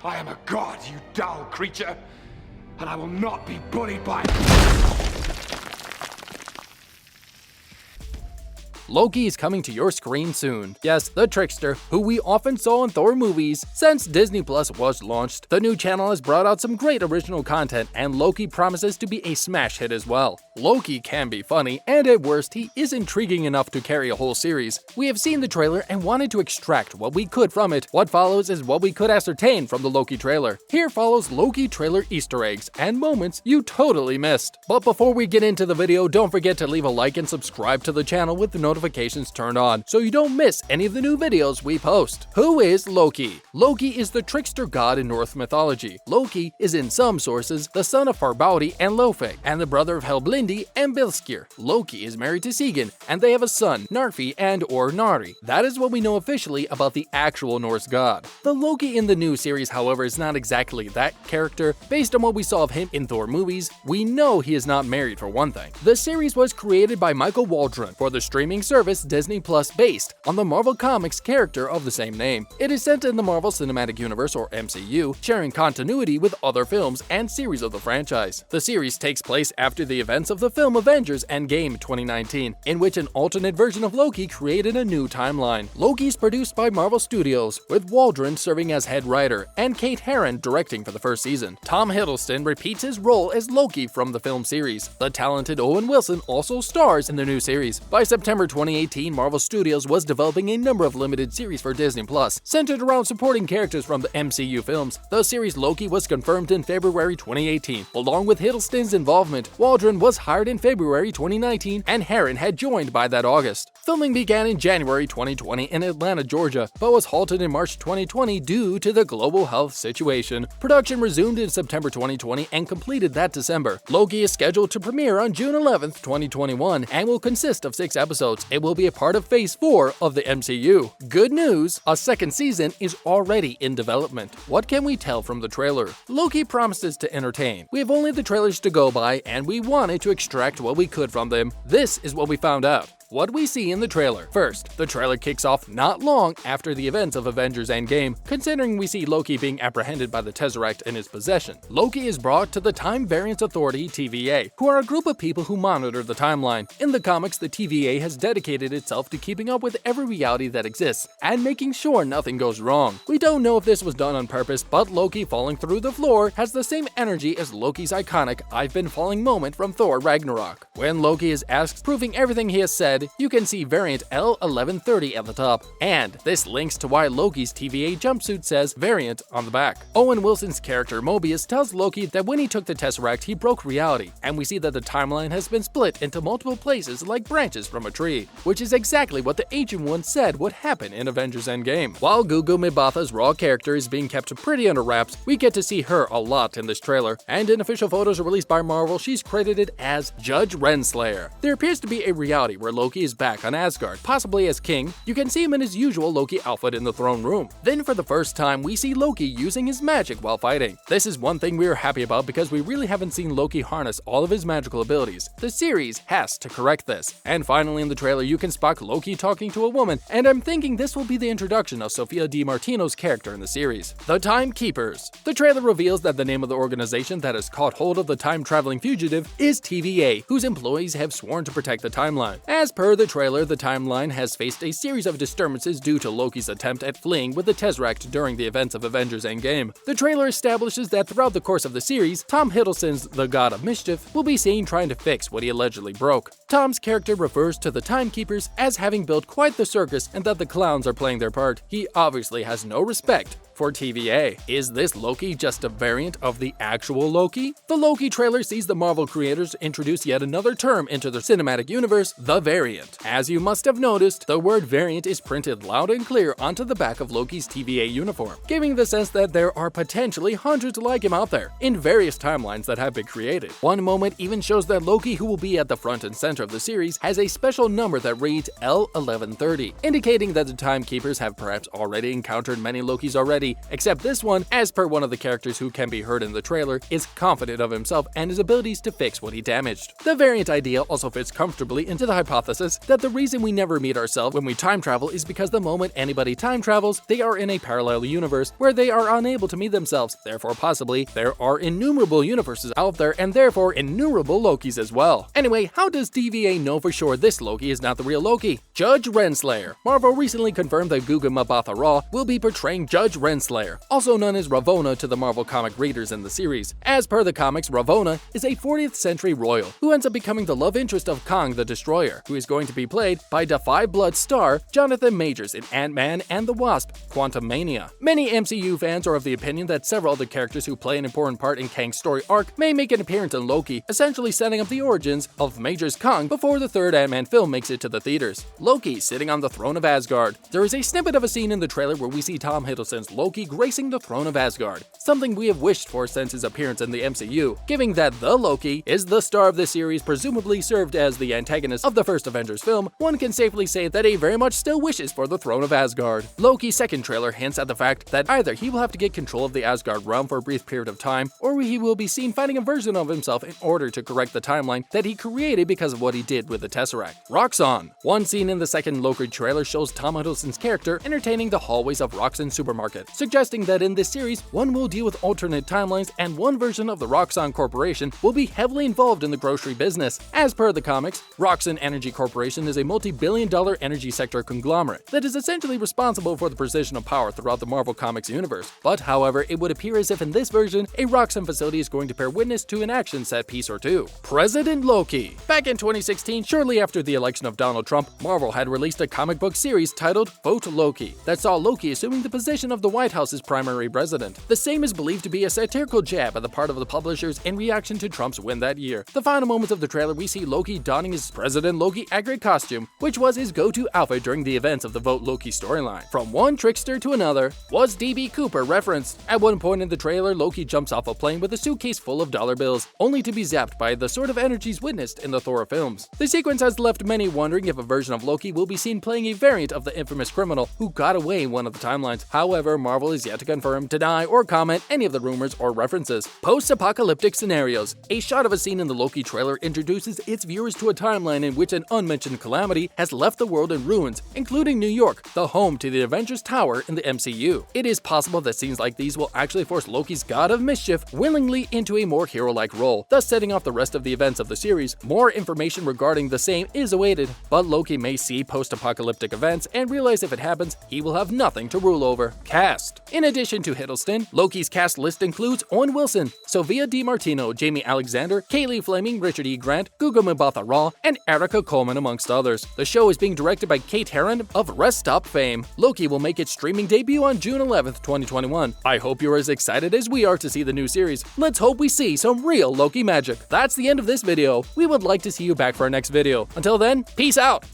I am a god, you dull creature, and I will not be bullied by Loki is coming to your screen soon. Yes, the trickster, who we often saw in Thor movies. Since Disney Plus was launched, the new channel has brought out some great original content, and Loki promises to be a smash hit as well. Loki can be funny, and at worst, he is intriguing enough to carry a whole series. We have seen the trailer and wanted to extract what we could from it. What follows is what we could ascertain from the Loki trailer. Here follows Loki trailer Easter eggs and moments you totally missed. But before we get into the video, don't forget to leave a like and subscribe to the channel with the notifications turned on so you don't miss any of the new videos we post. Who is Loki? Loki is the trickster god in Norse mythology. Loki is in some sources the son of Farbauti and Lofe, and the brother of Helblindi and Bilskir. Loki is married to Sigyn, and they have a son, Narfi and/or Nari. That is what we know officially about the actual Norse god. The Loki in the new series, however, is not exactly that character. Based on what we saw of him in Thor movies, we know he is not married for one thing. The series was created by Michael Waldron for the streaming service Disney Plus based on the Marvel Comics character of the same name. It is set in the Marvel Cinematic Universe or MCU, sharing continuity with other films and series of the franchise. The series takes place after the events of the film Avengers Endgame 2019, in which an alternate version of Loki created a new timeline. Loki is produced by Marvel Studios, with Waldron serving as head writer and Kate Herron directing for the first season. Tom Hiddleston repeats his role as Loki from the film series. The talented Owen Wilson also stars in the new series. By September 2018, Marvel Studios was developing a number of limited series for Disney Plus, centered around supporting characters from the MCU films. The series Loki was confirmed in February 2018. Along with Hiddleston's involvement, Waldron was hired in February 2019, and Herron had joined by that August. Filming began in January 2020 in Atlanta, Georgia, but was halted in March 2020 due to the global health situation. Production resumed in September 2020 and completed that December. Loki is scheduled to premiere on June 11th, 2021, and will consist of 6 episodes. It will be a part of Phase 4 of the MCU. Good news, a second season is already in development. What can we tell from the trailer? Loki promises to entertain. We have only the trailers to go by, and we wanted to extract what we could from them. This is what we found out. What we see in the trailer. First, the trailer kicks off not long after the events of Avengers Endgame, considering we see Loki being apprehended by the Tesseract in his possession. Loki is brought to the Time Variance Authority, TVA, who are a group of people who monitor the timeline. In the comics, the TVA has dedicated itself to keeping up with every reality that exists and making sure nothing goes wrong. We don't know if this was done on purpose, but Loki falling through the floor has the same energy as Loki's iconic "I've been falling" moment from Thor Ragnarok. When Loki is asked, proving everything he has said, you can see variant L1130 at the top, and this links to why Loki's TVA jumpsuit says variant on the back. Owen Wilson's character Mobius tells Loki that when he took the Tesseract, he broke reality, and we see that the timeline has been split into multiple places like branches from a tree, which is exactly what the Ancient One said would happen in Avengers Endgame. While Gugu Mbatha's Raw character is being kept pretty under wraps, we get to see her a lot in this trailer, and in official photos released by Marvel, she's credited as Judge Renslayer. There appears to be a reality where Loki is back on Asgard, possibly as king. You can see him in his usual Loki outfit in the throne room. Then for the first time, we see Loki using his magic while fighting. This is one thing we are happy about because we really haven't seen Loki harness all of his magical abilities. The series has to correct this. And finally in the trailer, you can spot Loki talking to a woman, and I'm thinking this will be the introduction of Sophia Di Martino's character in the series. The Timekeepers. The trailer reveals that the name of the organization that has caught hold of the time-traveling fugitive is TVA, whose employees have sworn to protect the timeline. As per the trailer, the timeline has faced a series of disturbances due to Loki's attempt at fleeing with the Tesseract during the events of Avengers Endgame. The trailer establishes that throughout the course of the series, Tom Hiddleston's the God of Mischief will be seen trying to fix what he allegedly broke. Tom's character refers to the Timekeepers as having built quite the circus and that the clowns are playing their part. He obviously has no respect for TVA. Is this Loki just a variant of the actual Loki? The Loki trailer sees the Marvel creators introduce yet another term into the cinematic universe, the variant. As you must have noticed, the word variant is printed loud and clear onto the back of Loki's TVA uniform, giving the sense that there are potentially hundreds like him out there, in various timelines that have been created. One moment even shows that Loki, who will be at the front and center of the series, has a special number that reads L1130, indicating that the Timekeepers have perhaps already encountered many Lokis already humanity, except this one, as per one of the characters who can be heard in the trailer, is confident of himself and his abilities to fix what he damaged. The variant idea also fits comfortably into the hypothesis that the reason we never meet ourselves when we time travel is because the moment anybody time travels, they are in a parallel universe where they are unable to meet themselves. Therefore, possibly, there are innumerable universes out there and therefore innumerable Lokis as well. Anyway, how does TVA know for sure this Loki is not the real Loki? Judge Renslayer. Marvel recently confirmed that Gugu Mbatha-Raw will be portraying Judge Renslayer, also known as Ravonna to the Marvel comic readers in the series. As per the comics, Ravonna is a 40th century royal who ends up becoming the love interest of Kang the Destroyer, who is going to be played by Defy Blood star Jonathan Majors in Ant-Man and the Wasp: Quantumania. Many MCU fans are of the opinion that several other characters who play an important part in Kang's story arc may make an appearance in Loki, essentially setting up the origins of Major's Kang before the third Ant-Man film makes it to the theaters. Loki sitting on the throne of Asgard. There is a snippet of a scene in the trailer where we see Tom Hiddleston's Loki gracing the throne of Asgard, something we have wished for since his appearance in the MCU. Given that the Loki is the star of the series, presumably served as the antagonist of the first Avengers film, one can safely say that he very much still wishes for the throne of Asgard. Loki's second trailer hints at the fact that either he will have to get control of the Asgard realm for a brief period of time, or he will be seen fighting a version of himself in order to correct the timeline that he created because of what he did with the Tesseract. Roxxon. One scene in the second Loki trailer shows Tom Hiddleston's character entertaining the hallways of Roxxon Supermarket, suggesting that in this series, one will deal with alternate timelines and one version of the Roxxon Corporation will be heavily involved in the grocery business. As per the comics, Roxxon Energy Corporation is a multi-billion-dollar energy sector conglomerate that is essentially responsible for the precision of power throughout the Marvel Comics universe. But however, it would appear as if in this version, a Roxxon facility is going to bear witness to an action set piece or two. President Loki. Back in 2016, shortly after the election of Donald Trump, Marvel had released a comic book series titled Vote Loki that saw Loki assuming the position of the White House's primary president. The same is believed to be a satirical jab at the part of the publishers in reaction to Trump's win that year. The final moments of the trailer, we see Loki donning his President Loki accurate costume, which was his go-to outfit during the events of the Vote Loki storyline. From one trickster to another was DB Cooper referenced. At one point in the trailer, Loki jumps off a plane with a suitcase full of dollar bills, only to be zapped by the sort of energies witnessed in the Thor films. The sequence has left many wondering if a version of Loki will be seen playing a variant of the infamous criminal who got away in one of the timelines. However, Marvel is yet to confirm, deny, or comment any of the rumors or references. Post-apocalyptic scenarios. A shot of a scene in the Loki trailer introduces its viewers to a timeline in which an unmentioned calamity has left the world in ruins, including New York, the home to the Avengers Tower in the MCU. It is possible that scenes like these will actually force Loki's God of Mischief willingly into a more hero-like role, thus setting off the rest of the events of the series. More information regarding the same is awaited, but Loki may see post-apocalyptic events and realize if it happens, he will have nothing to rule over. Cast. In addition to Hiddleston, Loki's cast list includes Owen Wilson, Sofia DiMartino, Jamie Alexander, Kaylee Fleming, Richard E. Grant, Gugu Mbatha-Raw, and Erica Coleman, amongst others. The show is being directed by Kate Herron of Rest Stop fame. Loki will make its streaming debut on June 11th, 2021. I hope you're as excited as we are to see the new series. Let's hope we see some real Loki magic. That's the end of this video. We would like to see you back for our next video. Until then, peace out!